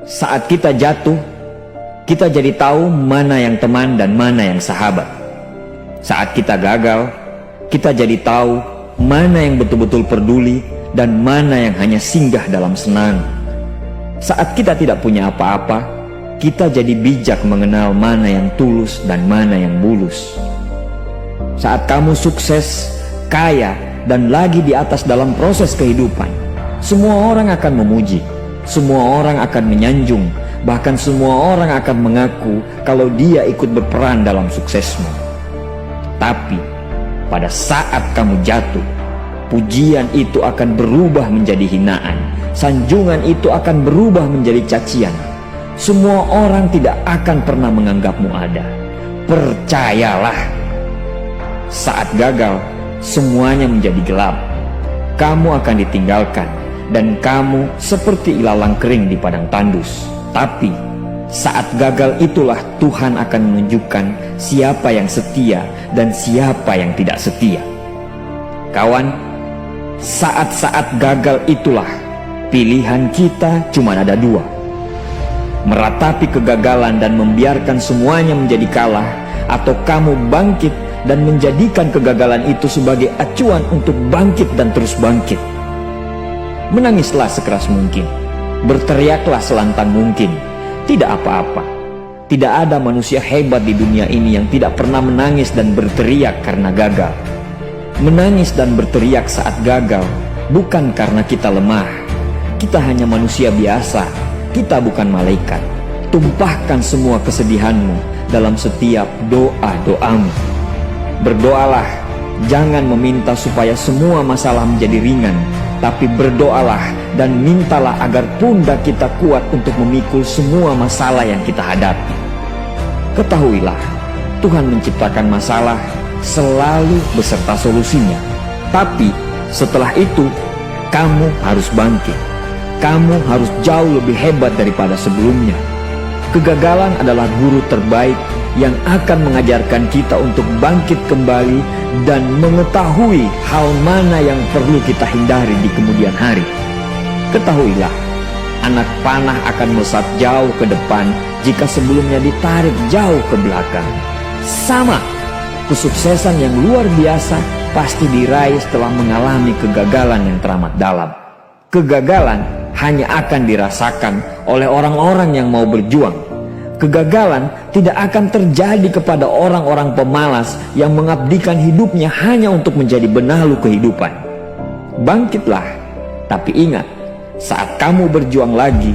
Saat kita jatuh, kita jadi tahu mana yang teman dan mana yang sahabat. Saat kita gagal, kita jadi tahu mana yang betul-betul peduli dan mana yang hanya singgah dalam senang. Saat kita tidak punya apa-apa, kita jadi bijak mengenal mana yang tulus dan mana yang bulus. Saat kamu sukses, kaya, dan lagi di atas dalam proses kehidupan, semua orang akan memuji, semua orang akan menyanjung, bahkan semua orang akan mengaku kalau dia ikut berperan dalam suksesmu. Tapi pada saat kamu jatuh, pujian itu akan berubah menjadi hinaan, sanjungan itu akan berubah menjadi cacian. Semua orang tidak akan pernah menganggapmu ada. Percayalah, saat gagal, semuanya menjadi gelap. Kamu akan ditinggalkan, dan kamu seperti ilalang kering di padang tandus. Tapi saat gagal itulah Tuhan akan menunjukkan siapa yang setia dan siapa yang tidak setia. Kawan, saat-saat gagal itulah pilihan kita cuma ada dua: meratapi kegagalan dan membiarkan semuanya menjadi kalah, atau kamu bangkit dan menjadikan kegagalan itu sebagai acuan untuk bangkit dan terus bangkit. Menangislah sekeras mungkin, berteriaklah selantang mungkin. Tidak apa-apa. Tidak ada manusia hebat di dunia ini yang tidak pernah menangis dan berteriak karena gagal. Menangis dan berteriak saat gagal bukan karena kita lemah. Kita hanya manusia biasa. Kita bukan malaikat. Tumpahkan semua kesedihanmu dalam setiap doa-doamu. Berdoalah, jangan meminta supaya semua masalah menjadi ringan, tapi berdoalah dan mintalah agar pundak kita kuat untuk memikul semua masalah yang kita hadapi. Ketahuilah, Tuhan menciptakan masalah selalu beserta solusinya. Tapi setelah itu, kamu harus bangkit. Kamu harus jauh lebih hebat daripada sebelumnya. Kegagalan adalah guru terbaik yang akan mengajarkan kita untuk bangkit kembali dan mengetahui hal mana yang perlu kita hindari di kemudian hari. Ketahuilah, anak panah akan melesat jauh ke depan jika sebelumnya ditarik jauh ke belakang. Sama, kesuksesan yang luar biasa pasti diraih setelah mengalami kegagalan yang teramat dalam. Kegagalan hanya akan dirasakan oleh orang-orang yang mau berjuang. Kegagalan tidak akan terjadi kepada orang-orang pemalas yang mengabdikan hidupnya hanya untuk menjadi benalu kehidupan. Bangkitlah, tapi ingat, saat kamu berjuang lagi,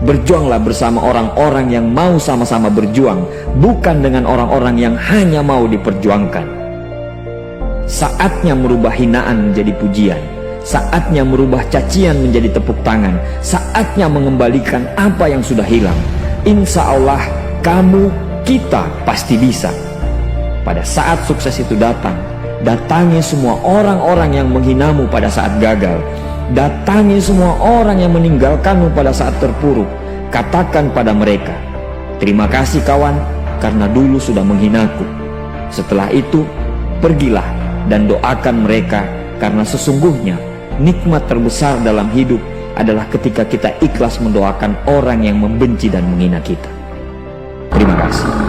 berjuanglah bersama orang-orang yang mau sama-sama berjuang, bukan dengan orang-orang yang hanya mau diperjuangkan. Saatnya merubah hinaan menjadi pujian. Saatnya merubah cacian menjadi tepuk tangan. Saatnya mengembalikan apa yang sudah hilang. Insya Allah, kamu, kita pasti bisa. Pada saat sukses itu datang, datangi semua orang-orang yang menghinamu pada saat gagal. Datangi semua orang yang meninggalkanmu pada saat terpuruk. Katakan pada mereka, terima kasih kawan, karena dulu sudah menghinaku. Setelah itu, pergilah dan doakan mereka, karena sesungguhnya nikmat terbesar dalam hidup adalah ketika kita ikhlas mendoakan orang yang membenci dan menghina kita. Terima kasih.